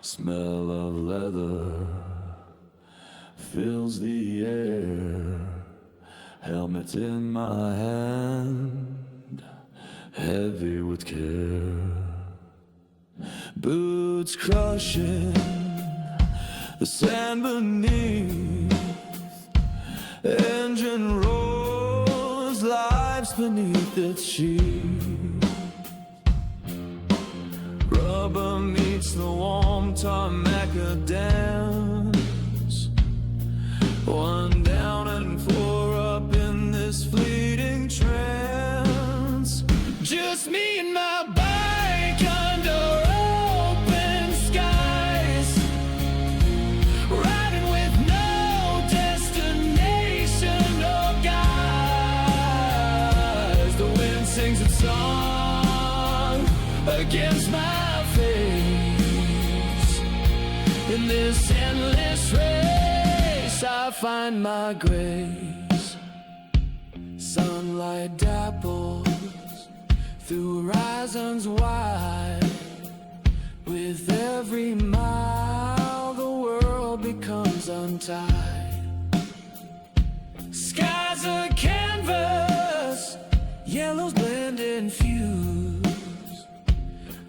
Smell of leather fills the air. Helmet in my hand, heavy with care. Boots crushing the sand beneath. Engine roars, lives beneath its sheath. Rubber meets the warm tarmac of dance. One down and four up in this fleeting trance. Just me and my bike under open skies, riding with no destination or guides. The wind sings its song against my face. In this endless race I find my grace. Sunlight dapples through horizons wide. With every mile the world becomes untied. Skies a canvas, yellows blend and fuse,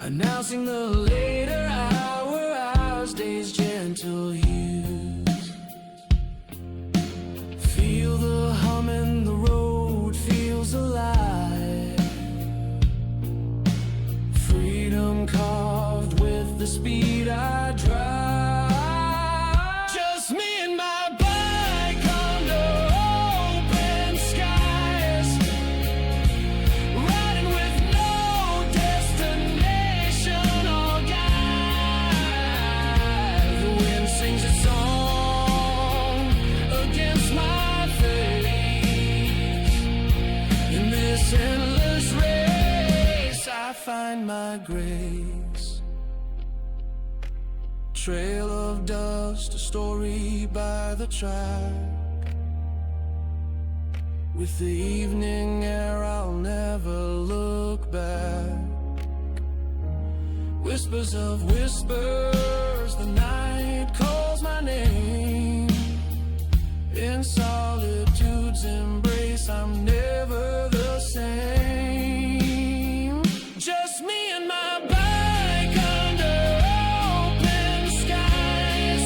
announcing the later hour, hours, days, gentle hues. Feel the hum and the road feels alive. Freedom carved with the speed I drive. Just me and my bike under open skies, riding with no destination or guide. The wind sings its song against my face. In this endless race I find my grace. Trail of dust, a story by the track. With the evening air I'll never look back. Whispers of whispers, the night calls my name. In solitude's embrace I'm never the same. Just me and my bike under open skies,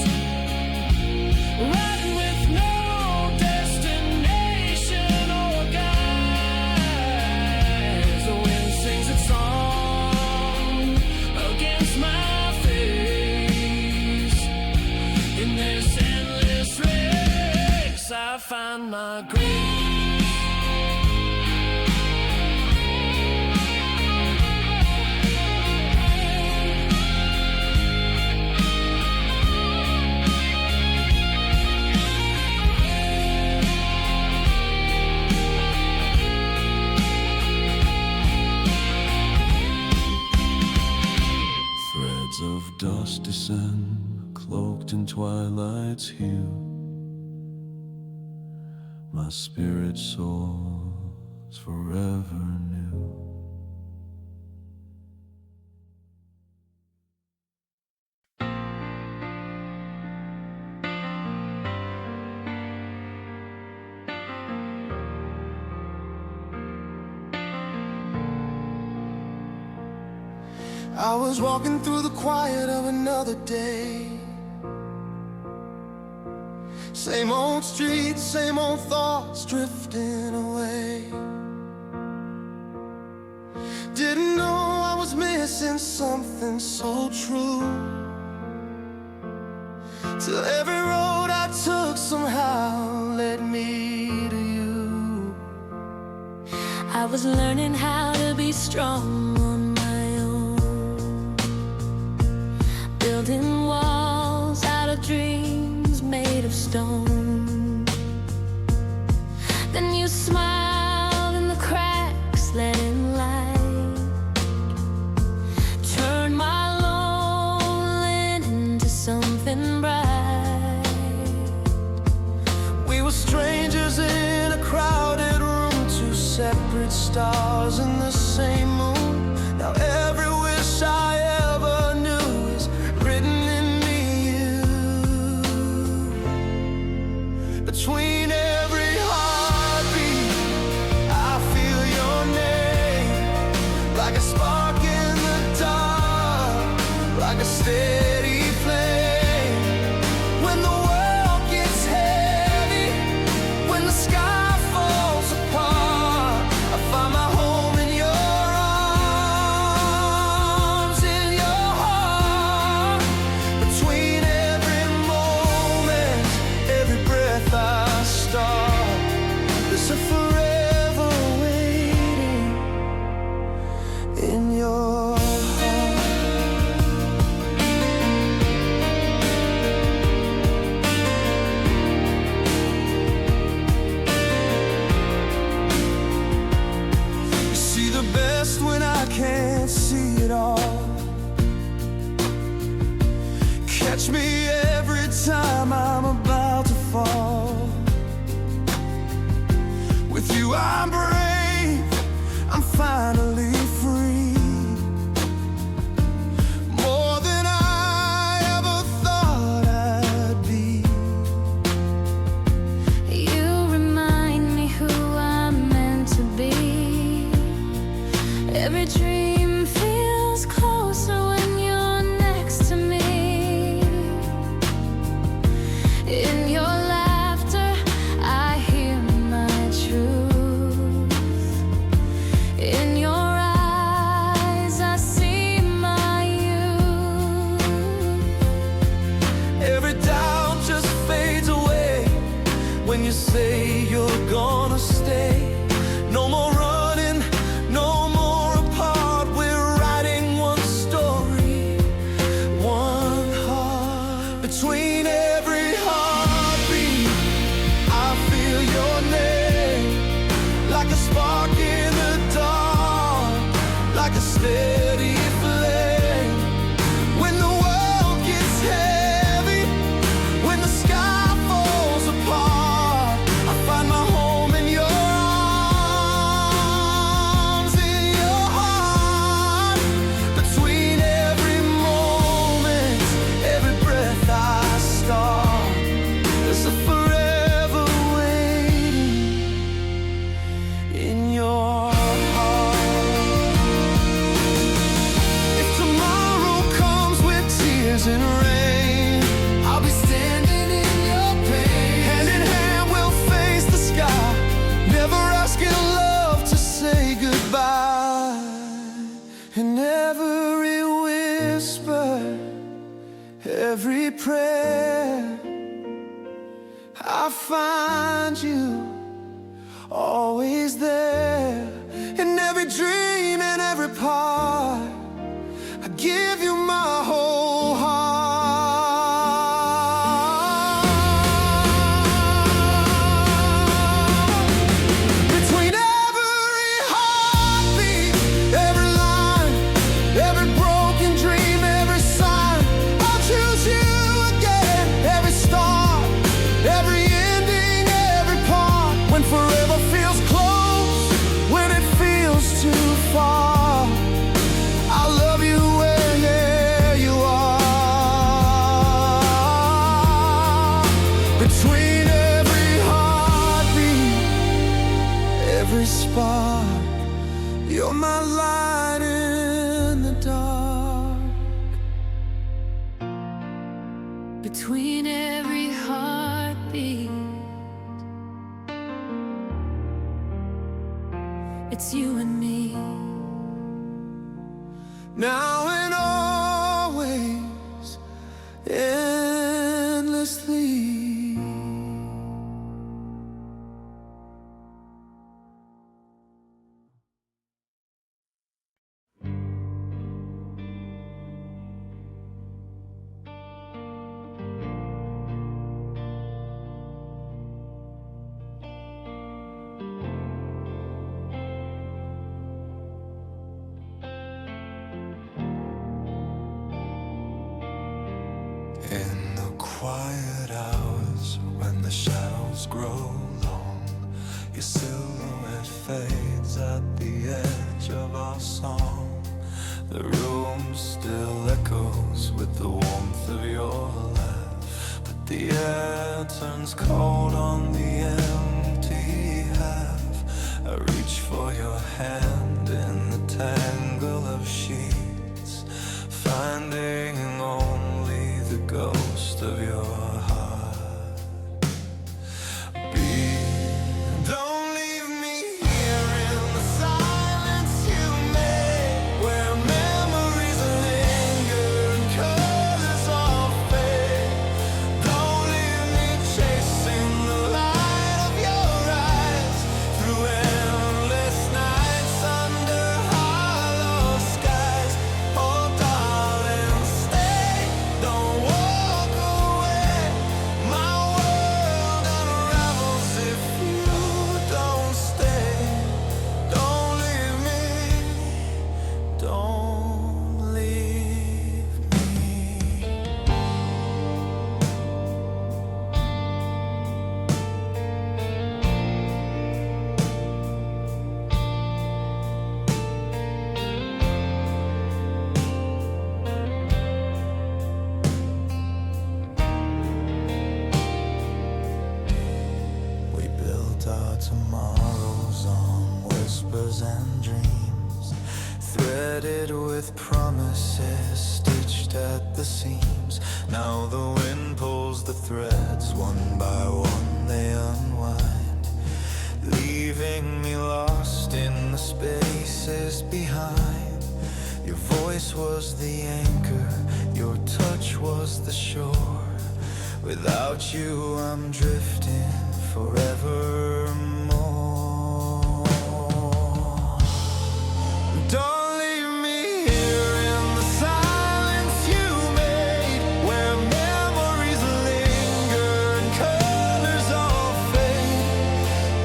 riding with no destination or guides. The wind sings its song against my face. In this endless race I find my grace. Threads of dust descend, cloaked in twilight's hue. My spirit soars forever new. I was walking through the quiet of another day. Same old streets, same old thoughts drifting away. Didn't know I was missing something so true, till every road I took somehow led me to you. I was learning how to be strong on my own, building walls out of dreams made of stone. Then you smiled in the cracks, letting light turn my lonely into something bright. We were strangers in a crowded room, two separate stars in the same moon. Now every wish I ever knew is written in catch me every time I'm about to fall. With you I'm brave, I'm finally free. More than I ever thought I'd be. You remind me who I'm meant to be. Every dream feels closer when you're next to me. In your laughter I hear my truth. In your eyes I see my youth. Every doubt just fades away when you say you're gonna stay. No more running, no more apart. We're writing one story, one heart. Between every heartbeat I feel your name, like a spark in the dark, like a steady flame. When the world gets heavy, when the sky falls apart, I find my home in your arms, in your heart. Between every moment, every breath I start, there's a forever waiting in your heart. If tomorrow comes with tears and rain, I'll be standing in your pain. Hand in hand we'll face the sky, never asking love to say goodbye. In every whisper, every prayer, I find you always there. In every dream and every part, I give you my whole heart. Between every heartbeat, every line, every broken dream, every sign, I'll choose you again. Every start, every ending, every part. When forever feels close, when it feels too far, I'll love you where you are. Between every heartbeat, every spark, you're my light in the dark. Between every heartbeat, it's you and me. Now and always, endlessly. In the quiet hours when the shadows grow long, your silhouette fades at the edge of our song. The room still echoes with the warmth of your laugh, but the air turns cold on the empty half. I reach for your hand in the tangle of sheets, finding only the ghost of your heart. Don't leave me here in the silence you made, where memories linger and colors all fade. Don't leave me chasing the light of your eyes through endless nights under hollow skies. Oh darling, stay, don't walk the seams. Now the wind pulls the threads, one by one they unwind, leaving me lost in the spaces behind. Your voice was the anchor, your touch was the shore. Without you I'm drifting forevermore. Don't leave me here in the silence you made, where memories linger and colors all fade.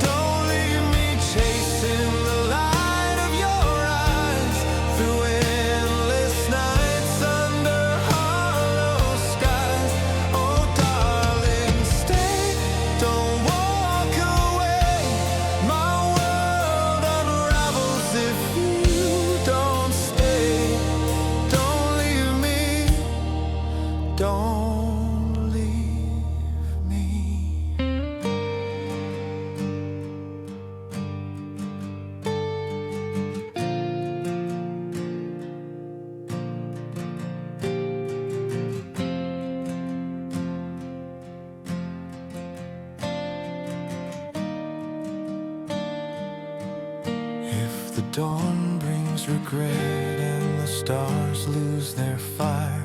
Don't leave me chasing the light of your eyes through endless nights under hollow skies. Oh darling, stay, don't walk away. My world unravels if you don't stay. Don't leave me, don't leave me. If the dawn brings regret and the stars lose their fire,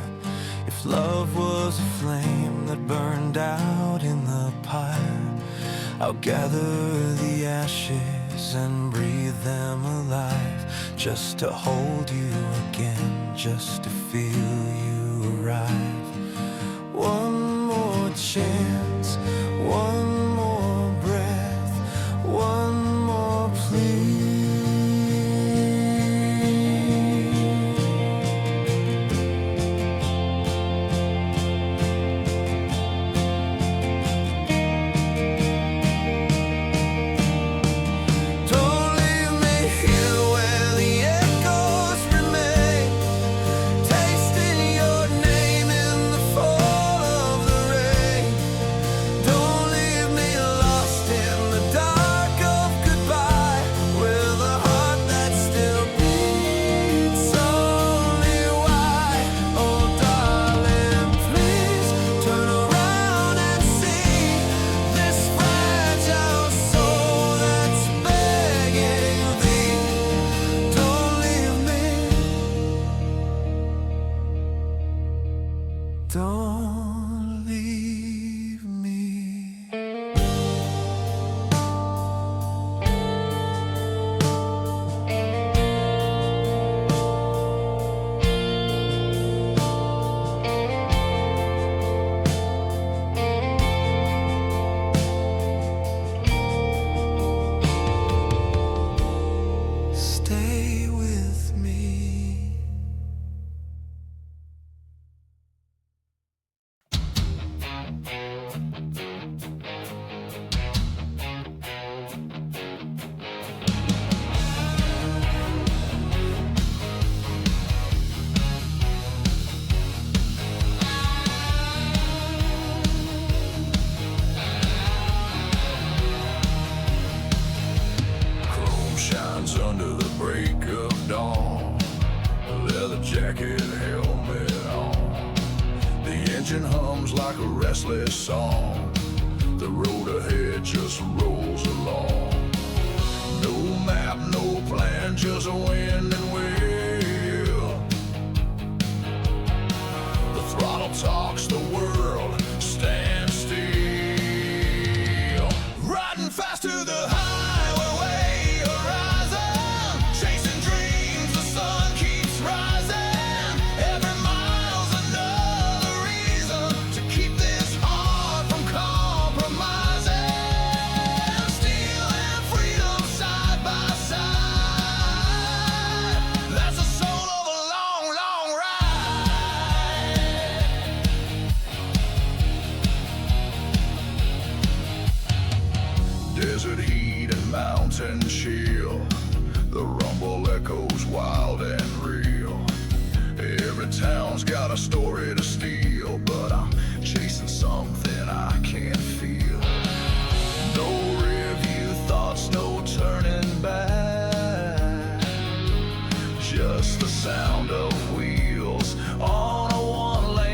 if love was a flame that burned out in the pyre, I'll gather the ashes and breathe them alive, just to hold you again, just to feel you arrive. One more chance, one more breath, one more plea. Don't leave me here where the echoes remain, tasting your name in the fall of the rain. Don't leave me lost in the dark of goodbye, with a heart that still beats only why. Oh darling, please turn around and see this fragile soul that's begging thee. Don't leave me, don't leave me. Stay with me. Chrome shines under the break of dawn, leather jacket, helmet on. The engine hums like a restless song, the road ahead just rolls along. No map, no plan, just a wind and wheel. The throttle talks, the world stands still. Riding fast to the highway horizon, chasing dreams, the sun keeps rising. Every mile's another reason to keep this heart from compromising. Steel and freedom side by side, that's the soul of a long, long ride. Desert heat and mountain chill, the rumble echoes wild and real. Every town's got a story to steal, but I'm chasing something I can't feel. No review thoughts, no turning back, just the sound of wheels on a one-lane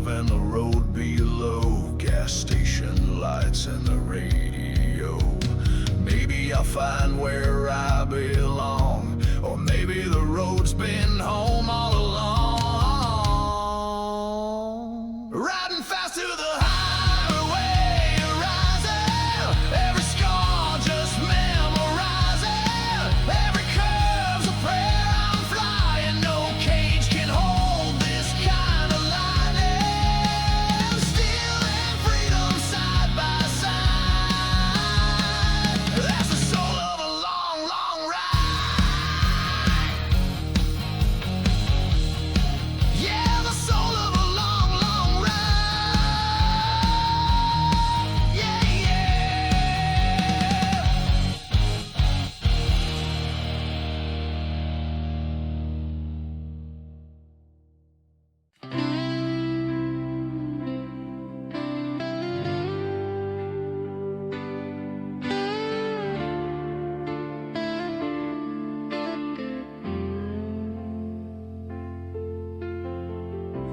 above and the road below, gas station lights and the radio. Maybe I'll find where I belong, or maybe the road's been home all along. Riding fast to the highway, rising, every scar just memorizing, every curve's a prayer. I'm flying, no cage can hold this kind of lightning. Steel and freedom side by side. That's the soul of a long, long ride. Yeah, the soul of a long, long ride. Yeah, yeah.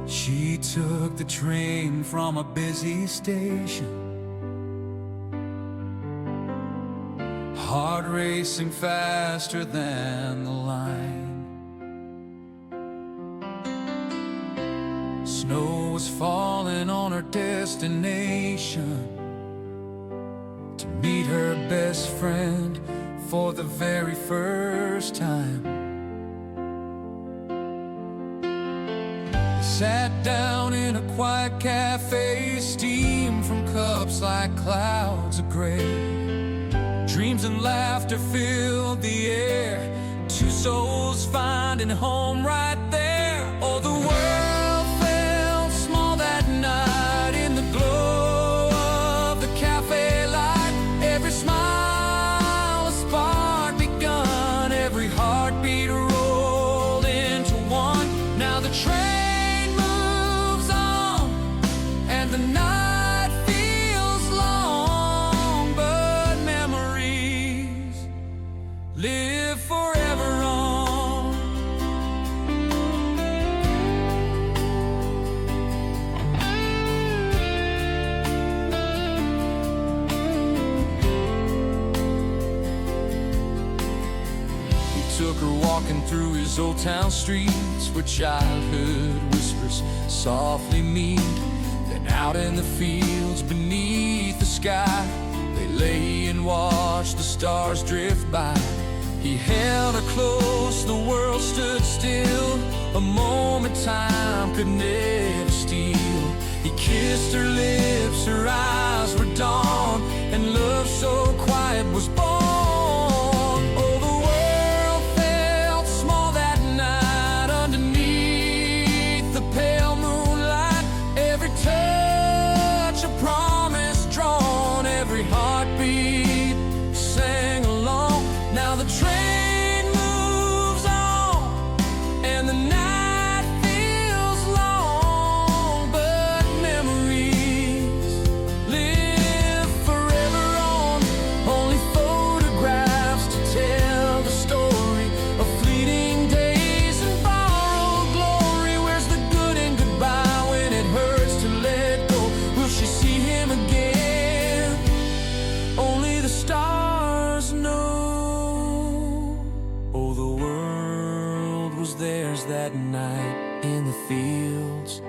She took the train from a busy station, heart racing faster than the line. Snow was falling on her destination to meet her best friend for the very first time. Sat down in a quiet cafe, steam from cups like clouds of gray. Dreams and laughter filled the air, two souls finding home right there. Oh, the world felt small that night in the glow of the cafe light. Every smile a spark begun, every heartbeat rolled into one. Now the train the night feels long, but memories live forever on. He took her walking through his old town streets, where childhood whispers softly meet. Out in the fields beneath the sky, they lay and watched the stars drift by. He held her close, the world stood still, a moment time could never steal. He kissed her lips, her eyes were dawn, and love so quiet was born. Oh, the world felt small that night underneath the pale moonlight. Every touch a promise drawn, every heartbeat sang along. Now the train moves on, and the night feels long, but memories live forever on. Only photographs to tell the story of fleeting days and borrowed glory. Where's the good and goodbye when it hurts to let go? Will she see him again? Only the stars know. Oh, the world was theirs that night in the fields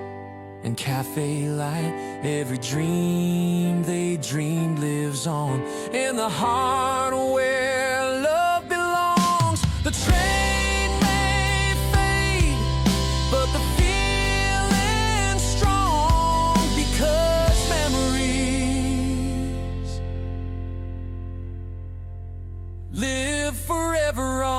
and cafe light. Every dream they dreamed lives on in the heart where love belongs. The train may fade, but the feeling's strong, because memories live forever on.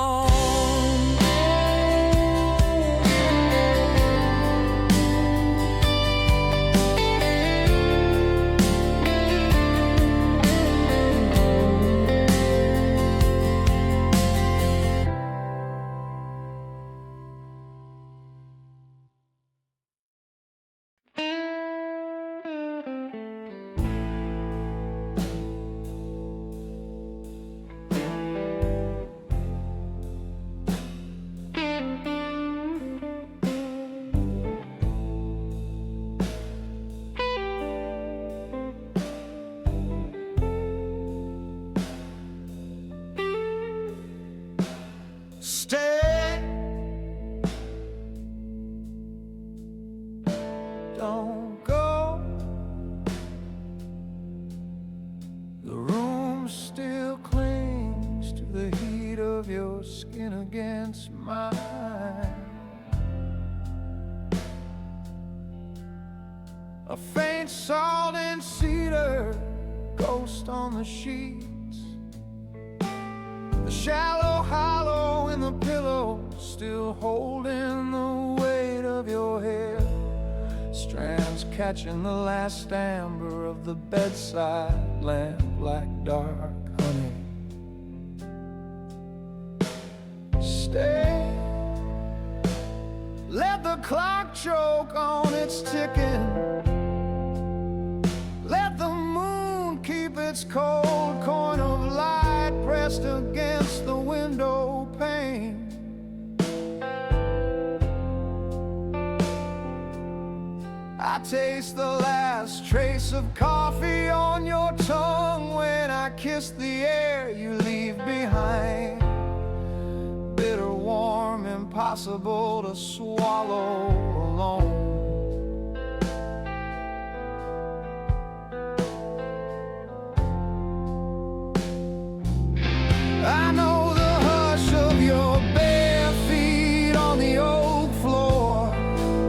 of your skin against mine. A faint salt and cedar ghost on the sheets, the shallow hollow in the pillow still holding the weight of your hair, strands catching the last amber of the bedside lamp like dark honey. Stay, let the clock choke on its ticking, let the moon keep its cold coin of light pressed against the window pane. I taste the last trace of coffee on your tongue when I kiss the air you leave behind. Bitter, warm, impossible to swallow alone. I know the hush of your bare feet on the oak floor,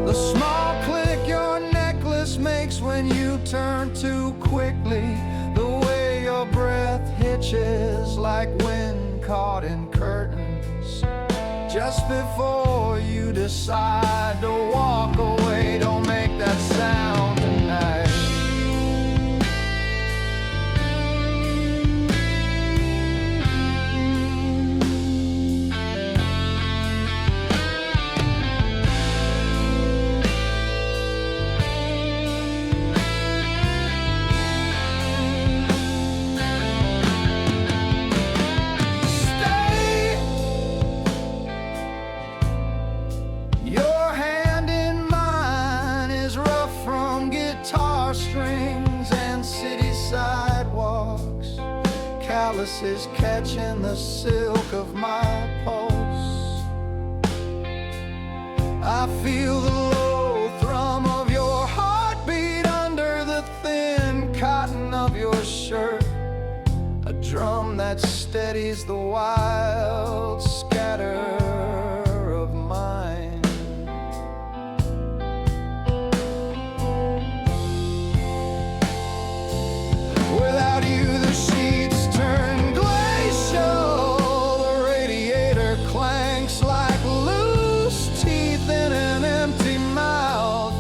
the small click your necklace makes when you turn too quickly, the way your breath hitches like wind caught in curtains just before you decide to walk away. Don't make that sound tonight. Strings and city sidewalks, calluses catching the silk of my pulse. I feel the low thrum of your heartbeat under the thin cotton of your shirt, a drum that steadies the wild scatter of mine. Without you the sheets turn glacial, the radiator clanks like loose teeth in an empty mouth.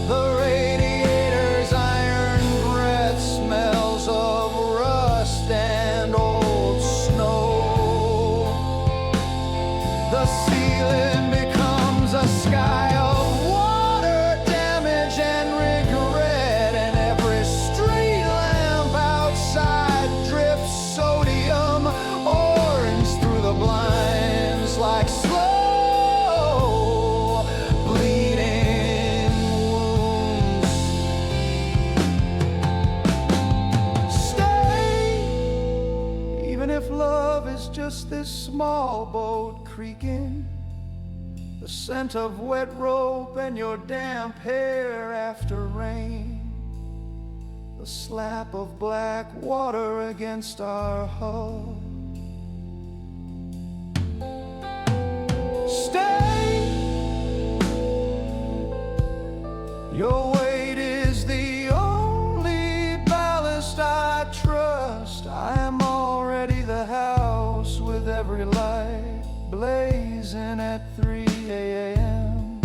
The radiator's iron breath smells of rust and old snow. The ceiling becomes a sky of water damage and regret, and every street lamp outside drips sodium orange through the blinds like slow bleeding wounds. Stay, even if love is just this small boat creaking, the scent of wet rope and your damp hair after rain, the slap of black water against our hull. Stay, your weight is the only ballast I trust. I am already the house with every light blazing at 3 a.m.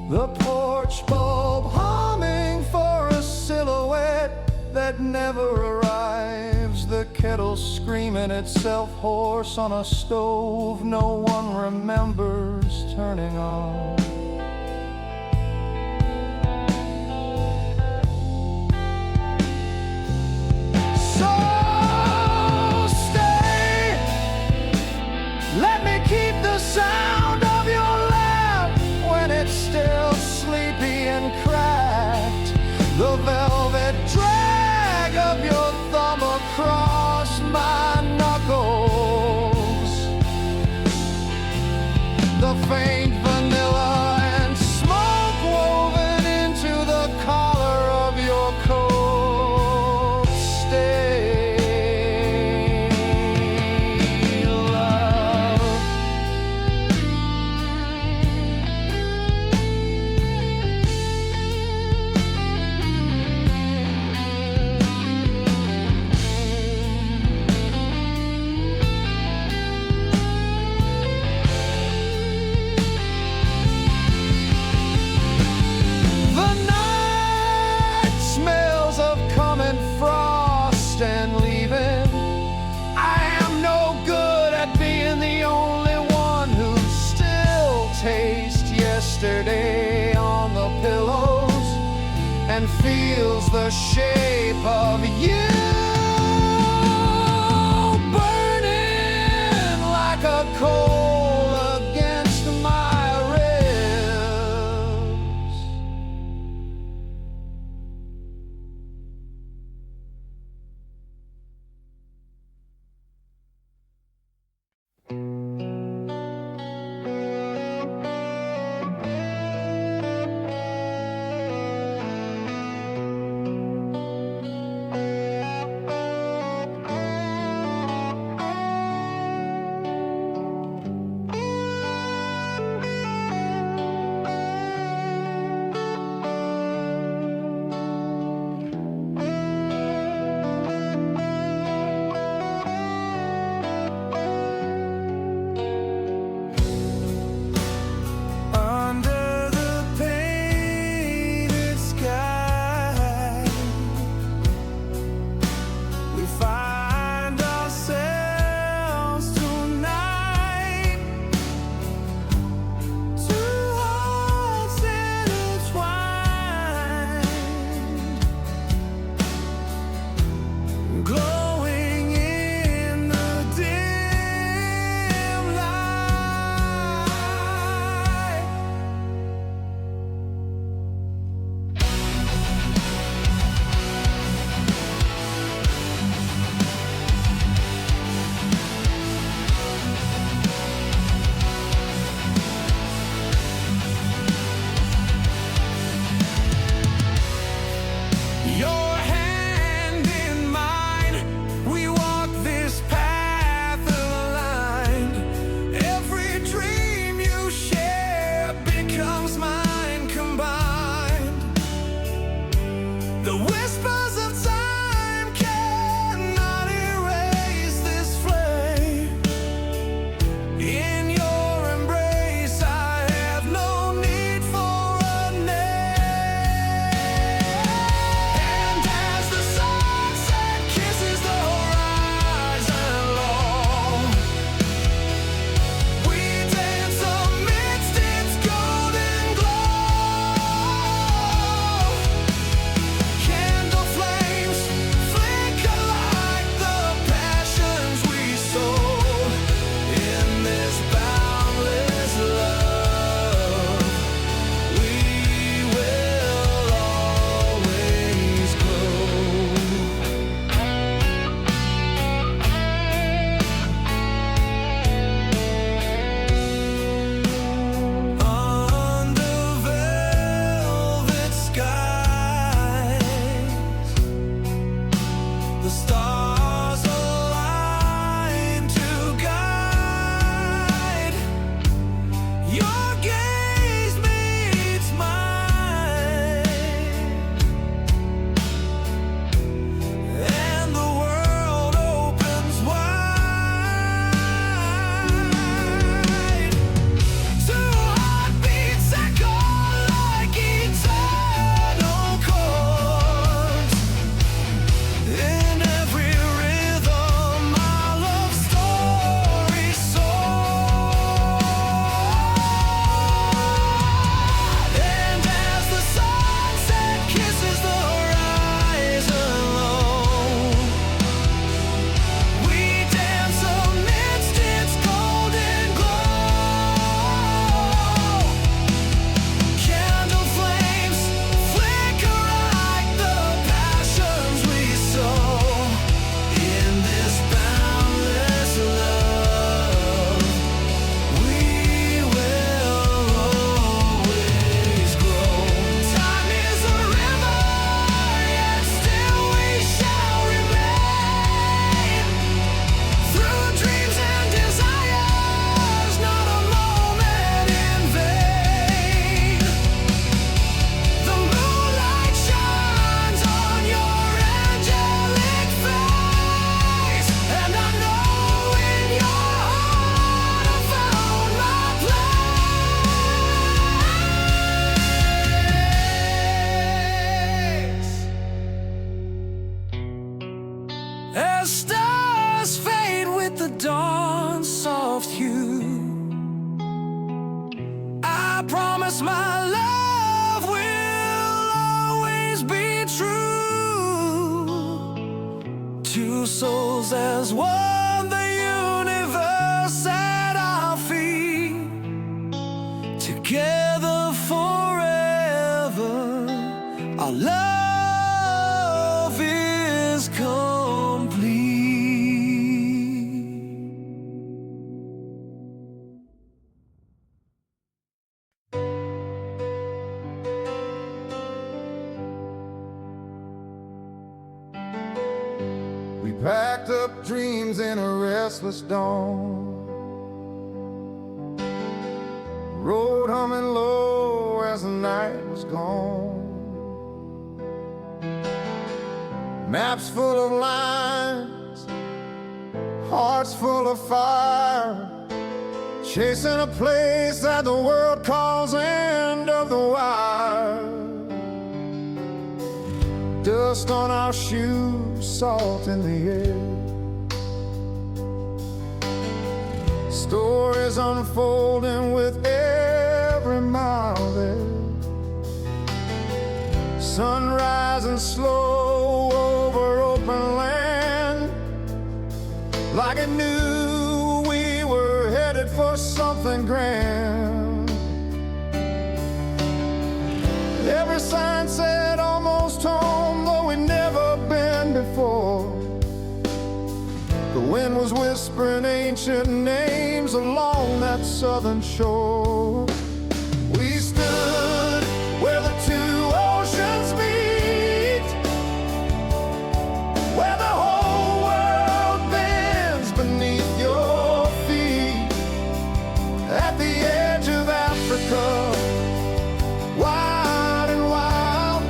The porch bulb humming for a silhouette that never arrives, the kettle screaming itself hoarse on a stove no one remembers turning on. So stay, let me keep the sound of your laugh when it's still sleepy and cracked, the velvet drag of your thumb across my knuckles, the faint vanilla of you, burning like a coal against my ribs. Under the painted sky, we find ourselves tonight. Two hearts intertwined, glowing in the dim light. Your hand in mine, we walk this path aligned. Every dream you share becomes mine combined. The whispers of time cannot erase this flame. In your embrace, I have no need for a name. And as the sunset kisses the horizon long, we dance amidst its golden glow. Candle flames flicker like the passions we sow in this boundless love. We will always grow. Under velvet skies, the stars align to guide. Your gaze meets mine, and the world opens wide. Two heartbeats echo like eternal chords. In every rhythm, our love story soars. And as the sunset kisses the horizon low, we dance amidst its golden glow. Candle flames flicker like the passions we sow in this boundless love. We will always grow. Time is a river, yet still we shall remain. Through dreams and desires, not a moment in vain. The moonlight shines on your angelic face, and I know in your heart I found my place. As stars fade with the dawn's soft hue, I promise my love will always be true. two souls as one, the universe at our feet, together forever. Our love is complete. We packed up dreams in a restless dawn, rode humming low as the night was gone. Maps full of lines, hearts full of fire, chasing a place that the world calls end of the wire. Dust on our shoes, salt in the air, stories unfolding with every mile there. Sun rising slow over open land, like it knew we were headed for something grand. Every sign said almost home, though we'd never been before. The wind was whispering ancient names along that southern shore. We stood where the two oceans meet, where the whole world bends beneath your feet, at the edge of Africa, wide and wild.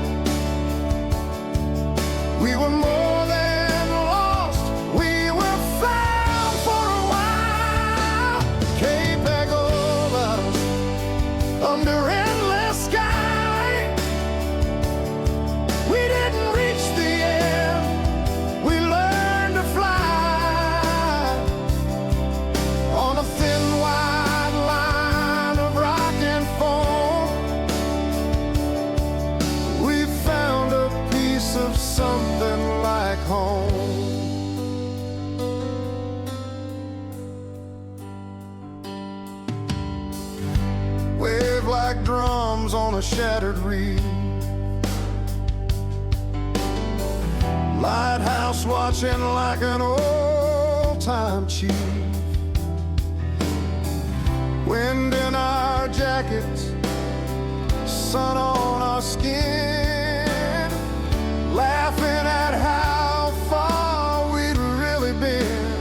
We were more than lost, we were found for a while. Cape Agollas, under endless sky. We didn't reach the end, we learned to fly on a thin white line of rock and foam. We found a piece of something like home. Wave like drums on a shattered reef, lighthouse watching like an old-time chief. Wind in our jackets, sun on our skin, laughing at how far we'd really been.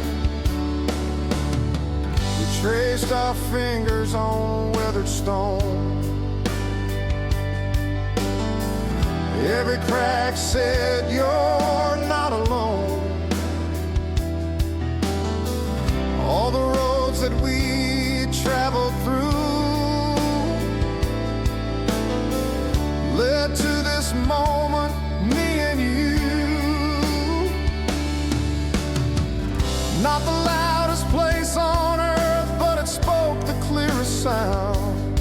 We traced our fingers on weathered stone, every crack said you're not alone. All the roads that we traveled through led to this moment, me and you. Not the loudest place on earth, but it spoke the clearest sound.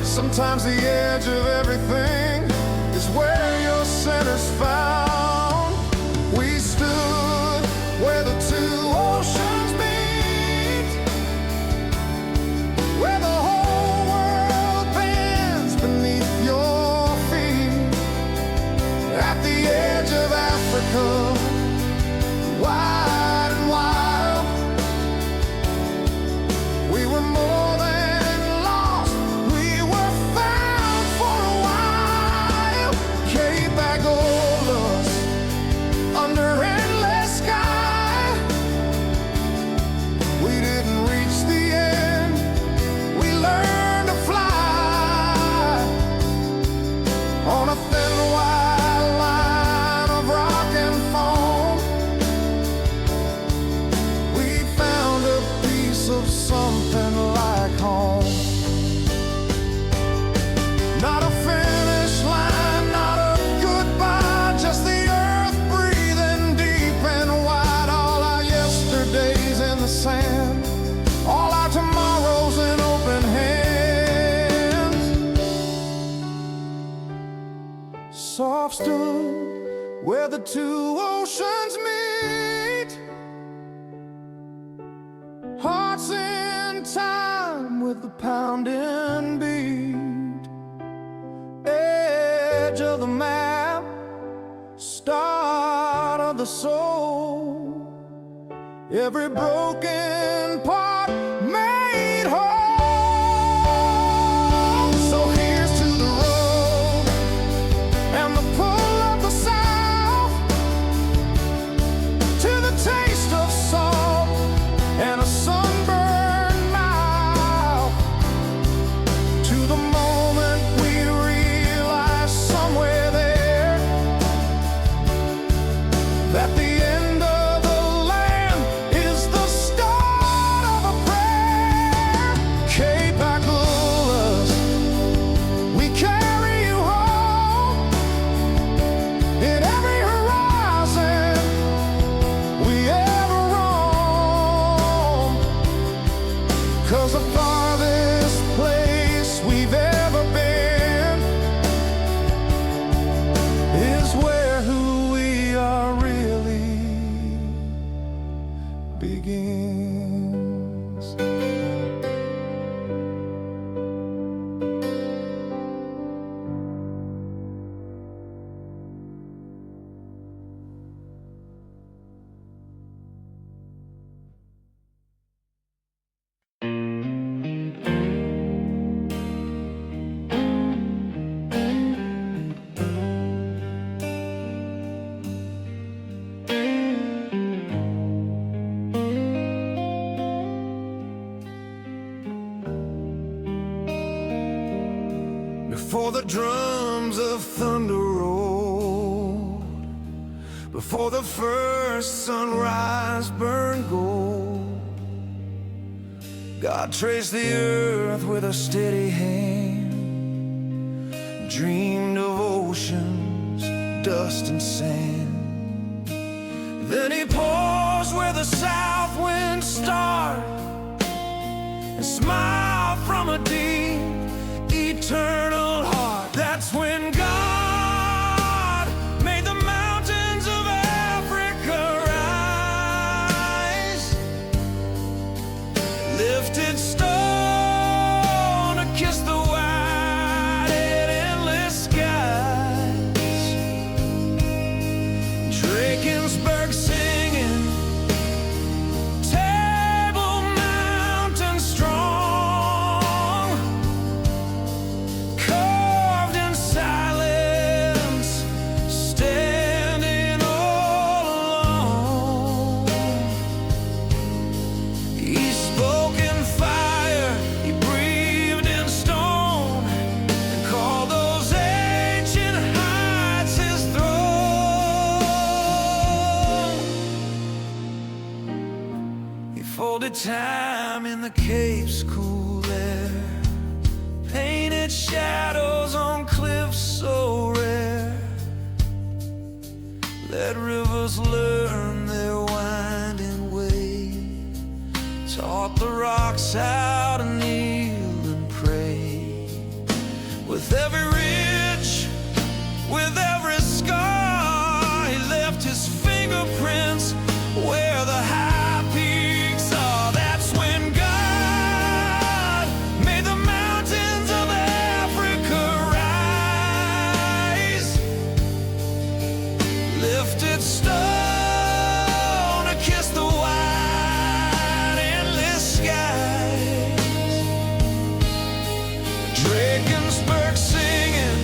Sometimes the edge of everything is where your center's found. We stood where the two oceans meet, where the whole world bends beneath your feet, at the edge of Africa, wide and wild. We were more than lost, we were found for a while. Cape Agollas, under endless sky. We didn't reach the end, we learned to fly on a thin white line of rock and foam. We found a piece of something like home. Not a finish line, not a goodbye, just the earth breathing deep and wide. All our yesterdays in the sand, all our tomorrows in open hands. Soft stood where the two oceans meet, with the pounding beat, edge of the map, start of the soul, every broken part made whole. So here's to the road and the pull of the south, to the taste of salt and a sunburned mouth, to the moment we realize somewhere there that the end of the land is the start of a prayer. Cape Agulhas, we carry you home in every horizon we ever roam, 'cause the farthest place we've ever been is where who we are really begins. Before the drums of thunder rolled, before the first sunrise burned gold, God traced the earth with a steady hand, dreamed of oceans, dust and sand. Then he paused where the south winds start and smiled from a deep eternal heart. That's when God made the mountains of Africa rise, lifted stone to kiss the wide and endless skies. Drakensberg singing, Table Mountain strong, carved in silence, standing all alone. He spoke in fire, he breathed in stone, and called those ancient heights his throne. He folded time in the Cape's cool air, painted shadows on cliffs so rare, let rivers learn their winding way, taught the rocks how to kneel and pray. With every ridge, with every scar, he left his fingerprints where the high peaks are. That's when God made the mountains of Africa rise, lifted stone to kiss the wide endless skies. Drakensberg singing,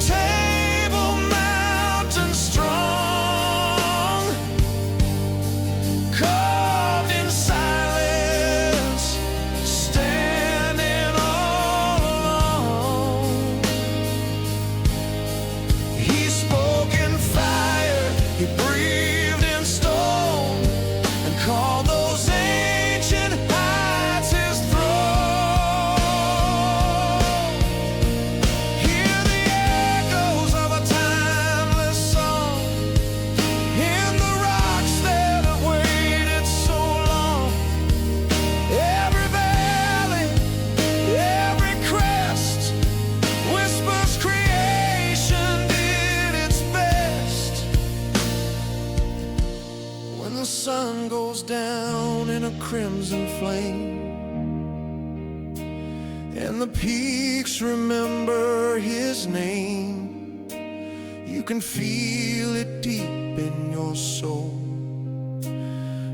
Table Mountain strong, carved in silence, standing all alone. He spoke in fire, he breathed in stone, and called those ancient heights his throne. Hear the echoes of a timeless song in the rocks that have waited so long. Every valley, every crest whispers creation did its best. When the sun goes down in a crimson flame, and the peaks remember his name. You can feel it deep in your soul.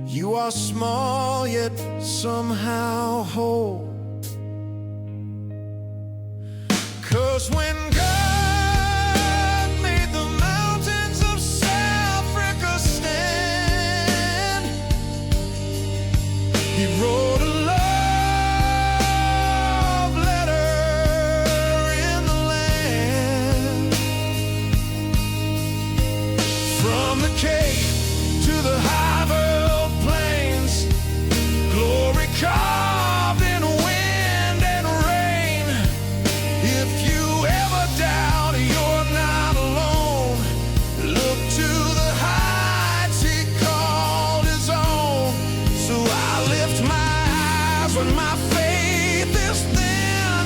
You are small yet somehow whole. 'Cause when God made the mountains of South Africa stand, He wrote a love letter in the land. From the Cape to the high veld plains, glory carved in wind and rain. If you ever doubt you're not alone, look to the heights He called His own. So I lift my eyes when my faith is thin,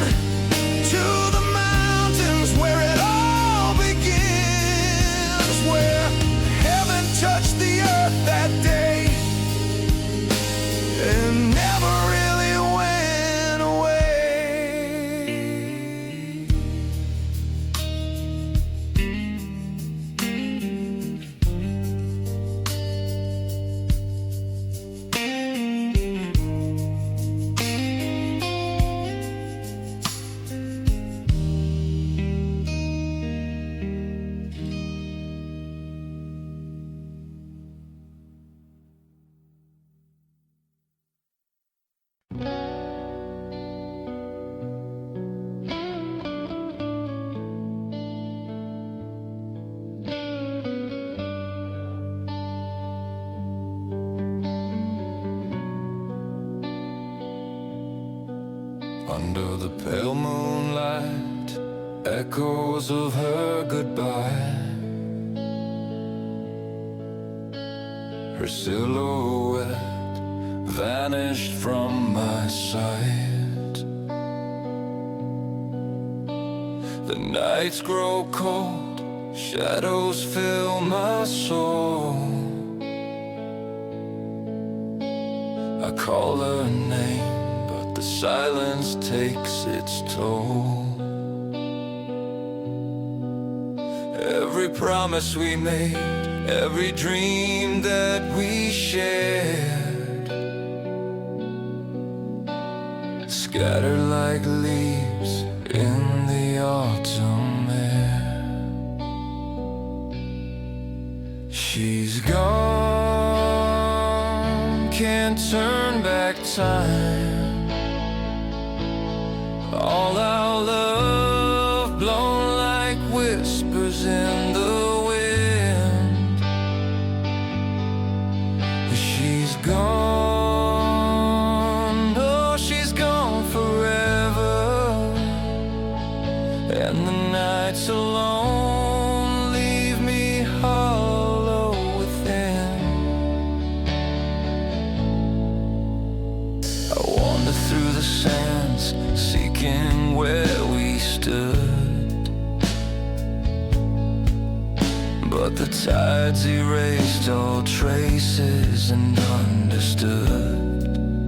to the mountains where it all begins, where heaven touched the earth that day and never really went away. Under the pale moonlight, echoes of her goodbye. Her silhouette vanished from my sight. The nights grow cold, shadows fill my soul. I call her name, the silence takes its toll. Every promise we made, every dream that we shared, scattered like leaves in the autumn air. She's gone, can't turn back time. All our love blown like whispers in the wind. She's gone, oh, she's gone forever. And the nights alone leave me hollow within. I wander through the sands, seeking where we stood, but the tides erased all traces and understood.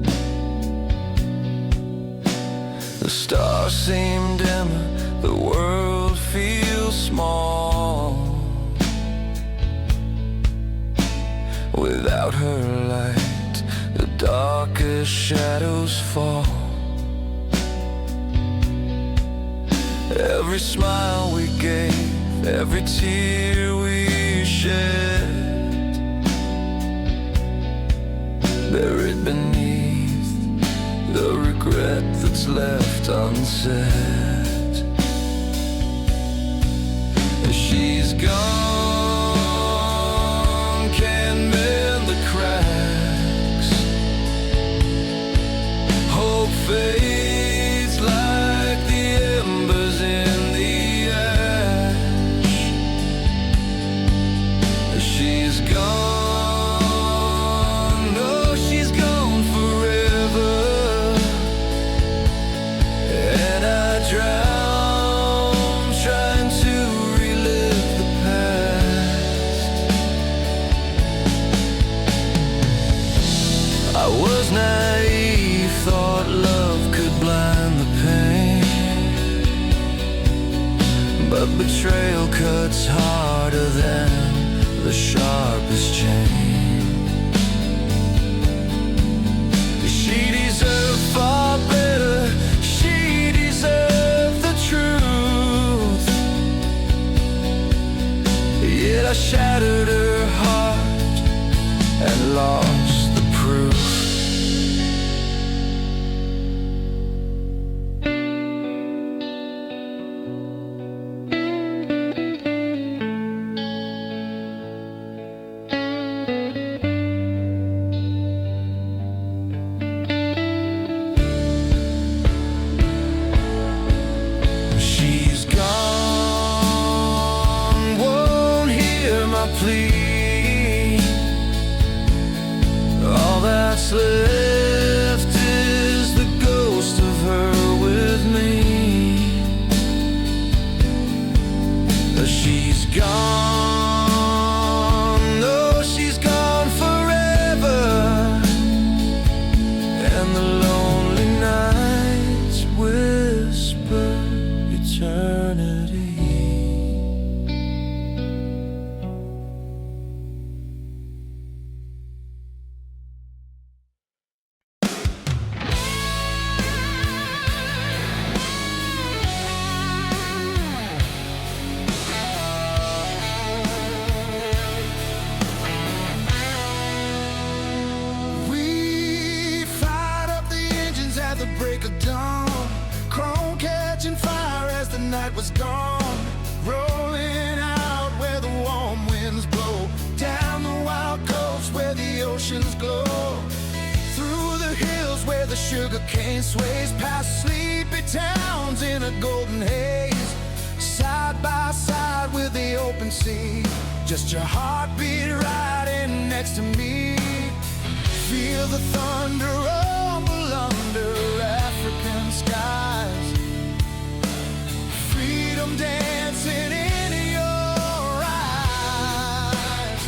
The stars seem dimmer, the world feels small. Without her light, the darkest shadows fall. Every smile we gave, every tear we shed, buried beneath the regret that's left unsaid. She's gone, can't mend the cracks. Hope fades like the embers in the ash. She's gone, no, she's gone forever. And I drown trying to relive the past. I was naive, thought love could blind the pain. A betrayal cuts harder than the sharpest chain. She deserved far better, she deserved the truth. Yet I shattered her heart and lost the proof. She's gone, won't hear my plea. All that's left is the ghost of her with me. She's gone, no, she's gone forever, and the lonely nights whisper eternity. We fired up the engines at the break of dawn, chrome catching fire as the night was gone, rolling out where the warm winds blow, down the wild coast where the oceans glow, through the hills where the sugar cane sways, past sleepy towns in a golden haze, side by side with the open sea, just your heartbeat riding next to me. Feel the thunder rumble under African skies, freedom dancing in your eyes.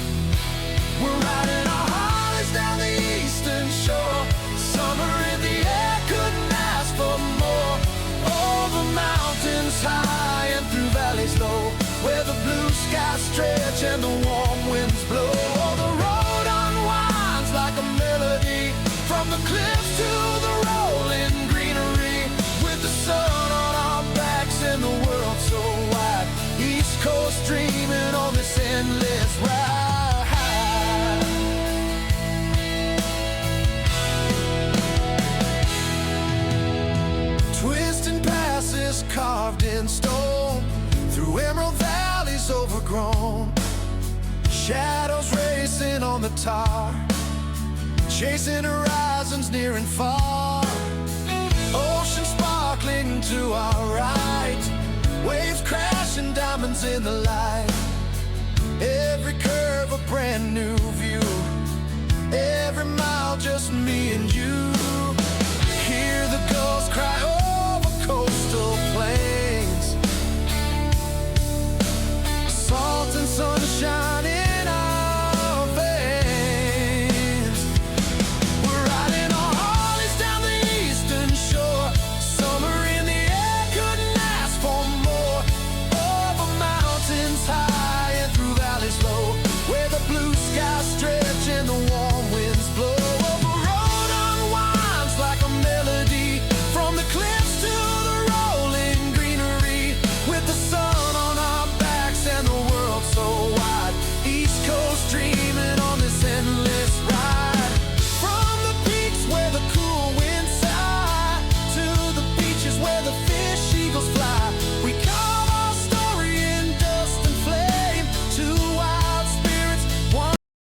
We're riding our Harleys down the eastern shore, summer in the air, couldn't ask for more. Over mountains high and through valleys low, where the blue skies stretch and the warm winds blow. Oh, the road unwinds like a melody, from the cliffs to the rolling greenery, with the sun on our backs and the world so wide, East Coast dreaming on this endless ride. Twisting passes carved in stone, through emerald valleys overgrown, shadows racing on the tar, chasing horizons near and far, ocean sparkling to our right, waves crashing, diamonds in the light, every curve a brand new